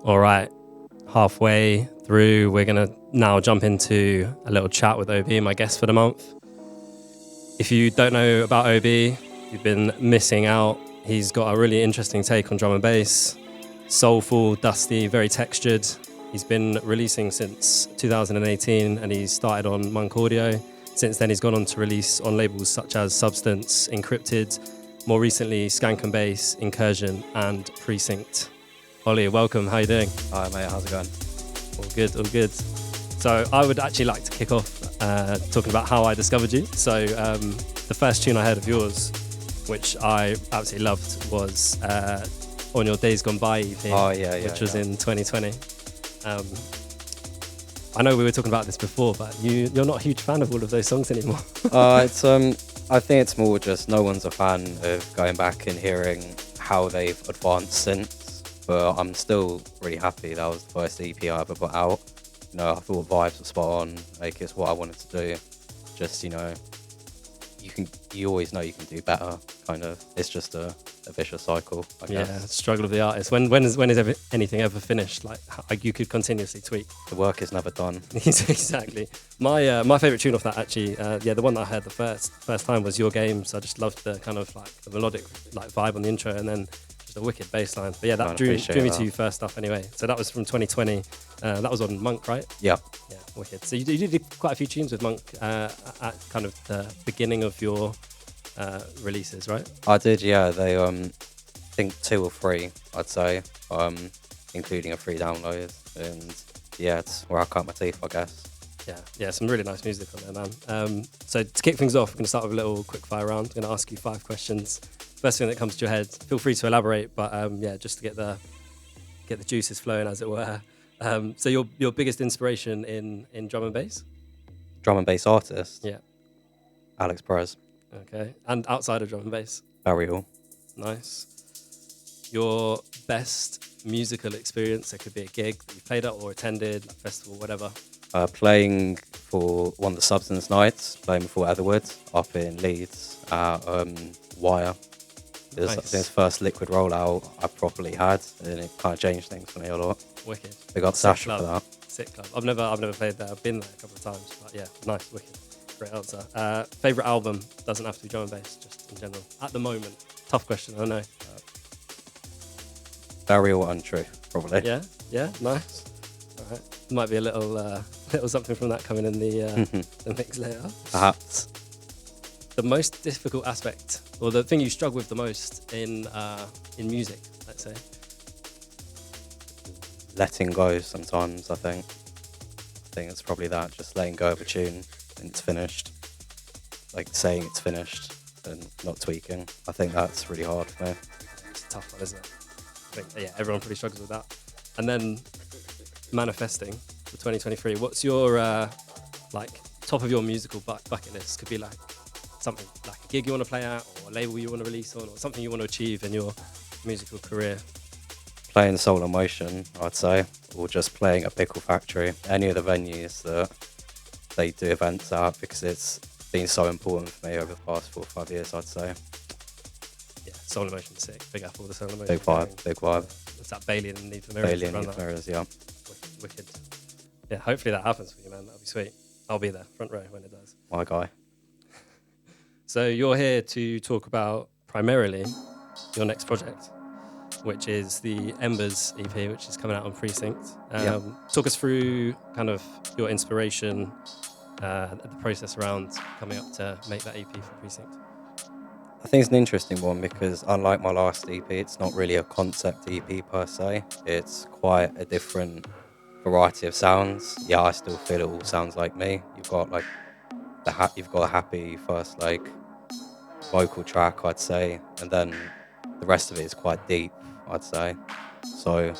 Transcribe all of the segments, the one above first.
All right, halfway through, we're going to now jump into a little chat with OB, my guest for the month. If you don't know about OB, you've been missing out. He's got a really interesting take on drum and bass. Soulful, dusty, very textured. He's been releasing since 2018 and he started on Monk Audio. Since then, he's gone on to release on labels such as Substance, Encrypted, more recently Skank Bass, Incursion, and Precinct. Ollie, welcome. How you doing? Hi mate, how's it going? All good, all good. So I would actually like to kick off talking about how I discovered you. So the first tune I heard of yours, which I absolutely loved, was on your Days Gone By EP, which was in 2020. I know we were talking about this before, but you're not a huge fan of all of those songs anymore. I think it's more just no one's a fan of going back and hearing how they've advanced since. But I'm still really happy that was the first EP I ever put out. You know, I thought vibes were spot on. Like, it's what I wanted to do. Just, you know, you always know you can do better. Kind of, it's just a vicious cycle, I guess. Yeah, struggle of the artist. When is anything ever finished? Like you could continuously tweak. The work is never done. Exactly. My favorite tune off that actually, the one that I heard the first time was Your Game. So I just loved the kind of like the melodic like vibe on the intro, and then just a wicked bass line. But yeah, that drew me to you first up anyway. So that was from 2020. That was on Monk, right? Yeah. Yeah, wicked. So you did quite a few tunes with Monk at kind of the beginning of your releases, right? I did, yeah. They I think 2 or 3, I'd say, including a free download, and yeah, it's where I cut my teeth, I guess. Yeah, some really nice music on there, man. So to kick things off, we're going to start with a little quick fire round. I'm going to ask you 5 questions. First thing that comes to your head, feel free to elaborate, but yeah, just to get the juices flowing, as it were. So your biggest inspiration in drum and bass? Drum and bass artist? Yeah. Alex Perez. Okay. And outside of drum and bass? Burial. Nice. Your best musical experience? It could be a gig that you played at or attended, a festival, whatever. Playing for one of the Substance nights, playing before Etherwood up in Leeds at Wire. It was his first liquid rollout I properly had, and it kind of changed things for me a lot. Wicked. Big up Sasha for that. Sick club. I've never played there. I've been there a couple of times, but yeah, nice, wicked. Great answer. Favorite album? Doesn't have to be drum and bass, just in general. At the moment, tough question. I know. Burial Untrue, probably. Yeah, nice. All right, might be a little something from that coming in the mix later. Perhaps. The most difficult aspect, or the thing you struggle with the most in music, let's say. Letting go sometimes, I think. It's probably that, just letting go of a tune and it's finished. Like saying it's finished and not tweaking. I think that's really hard for me. It's a tough one, isn't it? I think, yeah, everyone pretty struggles with that. And then manifesting for 2023. What's your like top of your musical bucket list? Could be like something like a gig you want to play at, or a label you want to release on, or something you want to achieve in your musical career. Playing Soul in Motion, I'd say, or just playing at Pickle Factory, any of the venues that they do events at, because it's been so important for me over the past 4 or 5 years, I'd say. Yeah, Soul in Motion, sick. Big up all the Soul in Motion. Big vibe. What's that, Bailey and Need for Mirrors? Bailey and Need for Mirrors, yeah. Wicked. Yeah, hopefully that happens for you, man. That'll be sweet. I'll be there, front row, when it does. My guy. So you're here to talk about primarily your next project, which is the Embers EP, which is coming out on Precinct. Talk us through kind of your inspiration, the process around coming up to make that EP for Precinct. I think it's an interesting one because unlike my last EP, it's not really a concept EP per se. It's quite a different variety of sounds. Yeah, I still feel it all sounds like me. You've got like you've got a happy first like vocal track, I'd say, and then the rest of it is quite deep, I'd say. So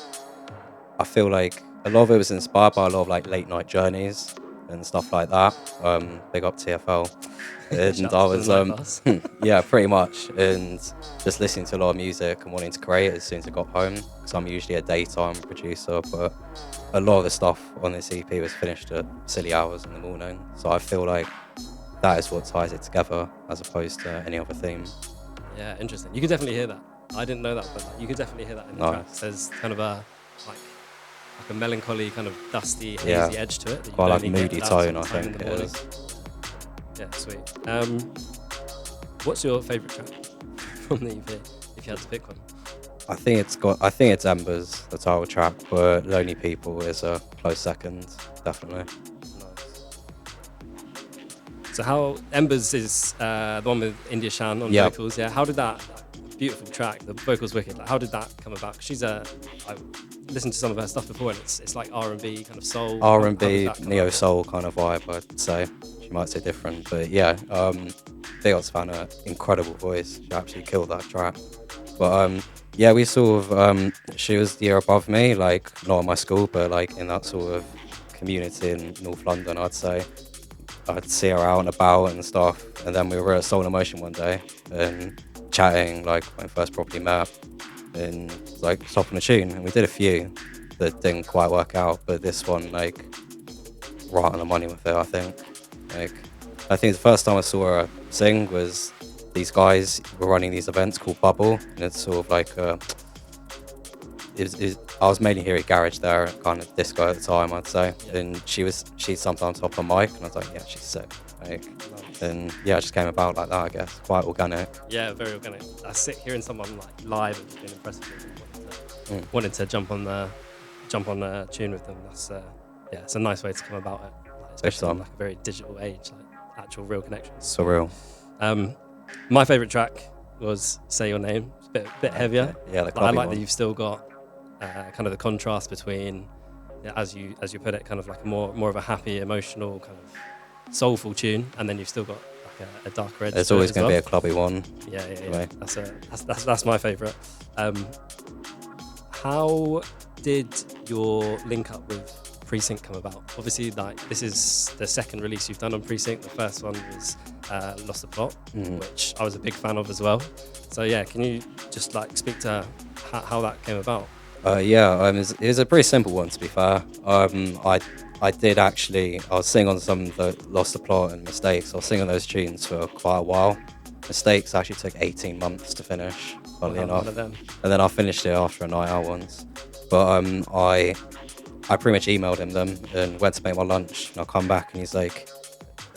I feel like a lot of it was inspired by a lot of like late night journeys and stuff like that. Big up TFL. And I was yeah, pretty much, and just listening to a lot of music and wanting to create as soon as I got home, because I'm usually a daytime producer, but a lot of the stuff on this EP was finished at silly hours in the morning. So I feel like that is what ties it together as opposed to any other theme. Yeah, interesting. You can definitely hear that. I didn't know that, but like, you could definitely hear that in the tracks. There's kind of a like like a melancholy, kind of dusty, hazy Yeah. edge to it. That you Quite like only get moody at that tone, sort I of time in think the it morning. is. Yeah, sweet. What's your favourite track from the EP, if you had to pick one? I think it's Embers, the title track, but Lonely People is a close second, definitely. Nice. So how Embers is the one with India Shan on Yeah. vocals? Yeah. How did that beautiful track? The vocals wicked. Like, how did that come about? 'Cause I listened to some of her stuff before, and it's like R&B kind of soul. How did R&B, that come neo about? soul kind of vibe, I'd say. She might say different, but yeah, Big Ots found an incredible voice. She absolutely killed that track. But yeah, we sort of she was the year above me, like not at my school, but like in that sort of community in North London, I'd say. I'd see her out and about and stuff, and then we were at Soul in Motion one day and chatting, like when we first properly met, and like stopping a tune, and we did a few that didn't quite work out, but this one, like, right on the money with it, I think. Like, I think the first time I saw her sing was these guys were running these events called Bubble, and it's sort of like I was mainly hearing garage there, kind of disco at the time, I'd say. Yeah. And she'd sometimes hop on mic, and I was like, yeah, she's sick. Like, Nice. and yeah, it just came about like that, I guess. Quite organic. Yeah, very organic. That's sick hearing someone like live and being impressive and wanting to jump on a tune with them. That's yeah, it's a nice way to come about it, like, especially in like a very digital age, like actual real connections. Surreal. My favourite track was "Say Your Name." It's a bit heavier. Yeah, the But I clubby like one. that you've still got kind of the contrast between, yeah, as you put it, kind of like a more of a happy, emotional, kind of soulful tune, and then you've still got like a darker edge. There's to it always as going to well. be a clubby one. Yeah. Right. That's my favourite. How did your link up with Precinct come about? Obviously, like, this is the second release you've done on Precinct. The first one was Lost the Plot, which I was a big fan of as well. So yeah, can you just like speak to how that came about? It was a pretty simple one, to be fair. I did actually, I was singing on some of the Lost the Plot and Mistakes. I was singing those tunes for quite a while. Mistakes actually took 18 months to finish, funnily Wow, enough. one of them. And then I finished it after a night out once. But I pretty much emailed him them and went to make my lunch. And I come back and he's like,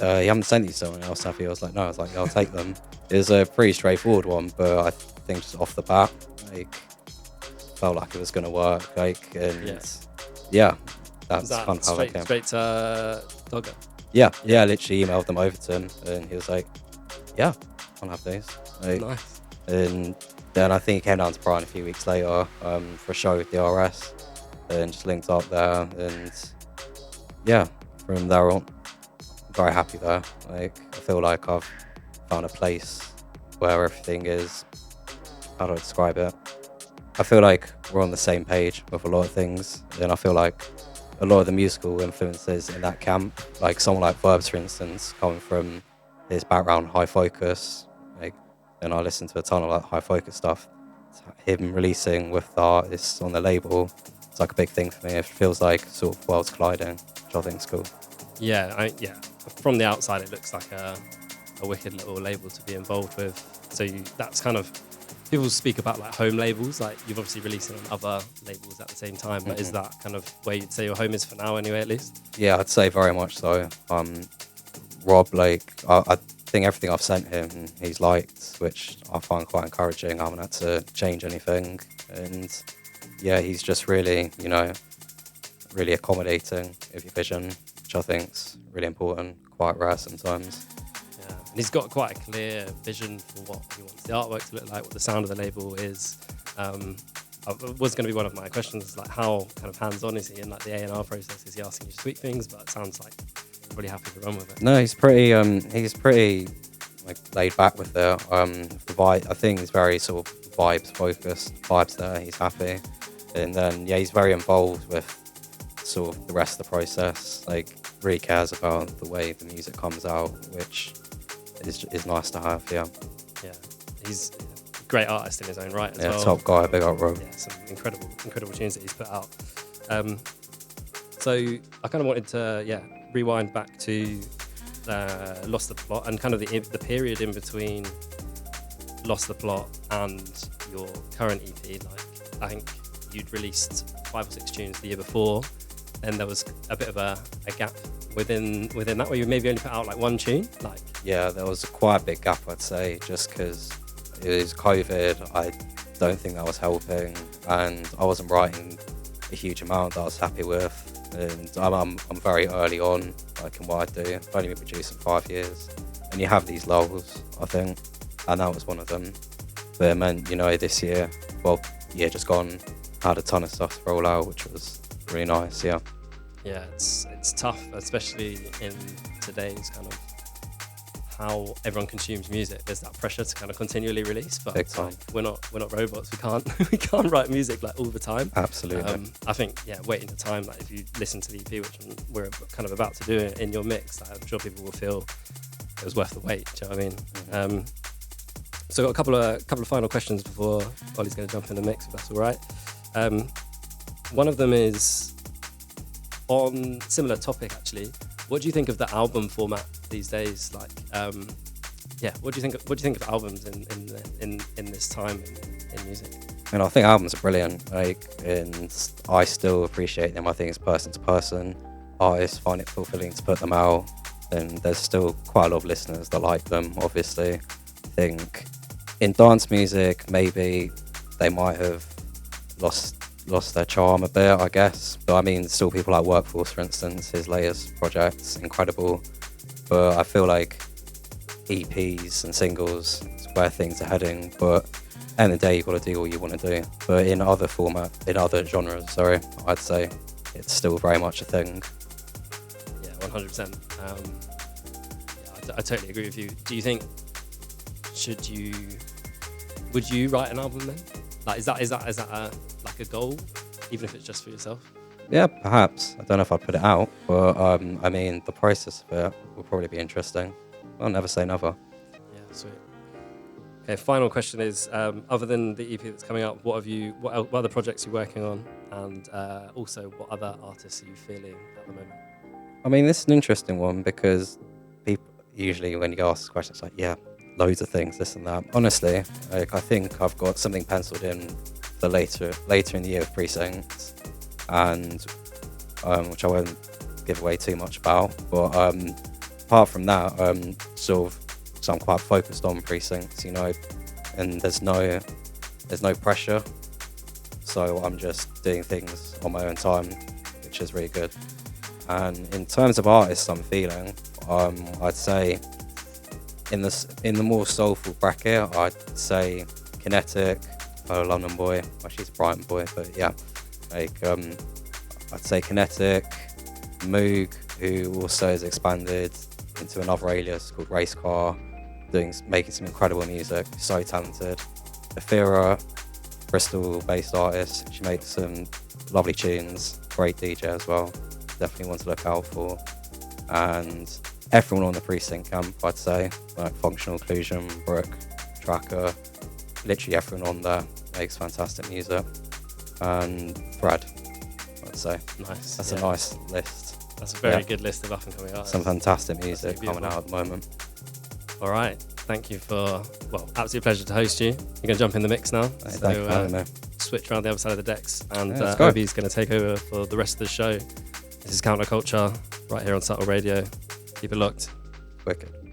you haven't sent these to someone else, have you? I was like, no. I was like, yeah, I'll take them. It was a pretty straightforward one, but I think just off the bat, like, felt like it was going to work. Like, and yeah, that's Is that kind of how that came. straight to Dogger? Yeah, literally emailed them over to him, and he was like, yeah, I'll have these. Like, Nice. and then I think he came down to Brighton a few weeks later for a show with DRS, and just linked up there, and yeah, from there on, very happy there. Like, I feel like I've found a place where everything is, how do I describe it? I feel like we're on the same page with a lot of things, and I feel like a lot of the musical influences in that camp, like someone like Verbs, for instance, coming from his background, High Focus, like, and I listen to a ton of like High Focus stuff. Him releasing with the artists on the label, it's like a big thing for me. It feels like sort of worlds colliding, which I think is cool. Yeah. From the outside, it looks like a wicked little label to be involved with. So that's kind of, people speak about like home labels, like you've obviously released it on other labels at the same time, but is that kind of where you'd say your home is for now anyway, at least? Yeah, I'd say very much so. Rob, like, I think everything I've sent him, he's liked, which I find quite encouraging. I haven't had to change anything. And yeah, he's just really, really accommodating of your vision, which I think's really important, quite rare sometimes. Yeah, and he's got quite a clear vision for what he wants the artwork to look like, what the sound of the label is. Was going to be one of my questions, like how kind of hands-on is he in like the A&R process? Is he asking you to tweak things? But it sounds like you're really happy to run with it. No, he's pretty like laid back with it. The vibe, I think he's very sort of vibes focused. Vibes there, he's happy, and then yeah, he's very involved with sort of the rest of the process. Like, really cares about the way the music comes out, which is nice to have. Yeah, he's a great artist in his own right as well. Top guy, big up Rob. Yeah, some incredible tunes that he's put out. So I kind of wanted to rewind back to Lost the Plot and kind of the period in between Lost the Plot and your current EP. Like, I think you'd released 5 or 6 tunes the year before. Then there was a bit of a gap within that, where you maybe only put out like 1 tune. Like, yeah, there was quite a big gap, I'd say, just because it was COVID. I don't think that was helping, and I wasn't writing a huge amount that I was happy with. And I'm very early on, like in what I do. I've only been producing 5 years, and you have these lulls, I think, and that was one of them. But it meant, this year, just gone, had a ton of stuff to roll out, which was really nice. Yeah, it's tough, especially in today's kind of how everyone consumes music. There's that pressure to kind of continually release, but big time. We're not robots. We can't write music like all the time. Absolutely. I think waiting the time, like if you listen to the EP, which we're kind of about to do in your mix, like, I'm sure people will feel it was worth the wait. Do you know what I mean? Mm-hmm. So I've got a couple of final questions before Ollie's going to jump in the mix, if that's all right. One of them is on similar topic, actually. What do you think of the album format these days? Like, what do you think of albums in this time in music? And I think albums are brilliant, and I still appreciate them. I think it's person to person. Artists find it fulfilling to put them out, and there's still quite a lot of listeners that like them, obviously. I think in dance music, maybe they might have lost their charm a bit, I guess. But I mean, still people like Workforce, for instance, his latest project's incredible. But I feel like EPs and singles is where things are heading. But at the end of the day, you've got to do what you want to do. But in other genres, I'd say it's still very much a thing. Yeah, 100%. I totally agree with you. Do you think would you write an album then? Like, is that a goal, even if it's just for yourself? Yeah, perhaps. I don't know if I'd put it out, but I mean, the process of it will probably be interesting. I'll never say never. Yeah, sweet. Okay, final question is, other than the EP that's coming out, what other projects are you working on, and also what other artists are you feeling at the moment? I mean, this is an interesting one because people usually, when you ask this question, it's like, yeah, loads of things, this and that. Honestly, I think I've got something penciled in for later in the year with Precinct, and which I won't give away too much about. But apart from that, so I'm quite focused on Precinct, and there's no pressure, so I'm just doing things on my own time, which is really good. And in terms of artists I'm feeling, I'd say in the more soulful bracket, I'd say Kinetic, a London boy. Well, she's a Brighton boy, but yeah, I'd say Kinetic, Moog, who also has expanded into another alias called Race Car, making some incredible music, so talented. Afira, Bristol-based artist, she makes some lovely tunes, great DJ as well, definitely one to look out for. And everyone on the Precinct camp, I'd say, like Functional Occlusion, Brooke, Tracker, literally everyone on there makes fantastic music. And Brad, I'd say. Nice. That's a nice list. That's a very good list of up and coming artists. Some fantastic music coming out at the moment. All right. Thank you absolute pleasure to host you. You're going to jump in the mix now. Thank you for having me. Switch around the other side of the decks, and Obi's going to take over for the rest of the show. This is Counterculture right here on Subtle Radio. Keep it locked. Wicked.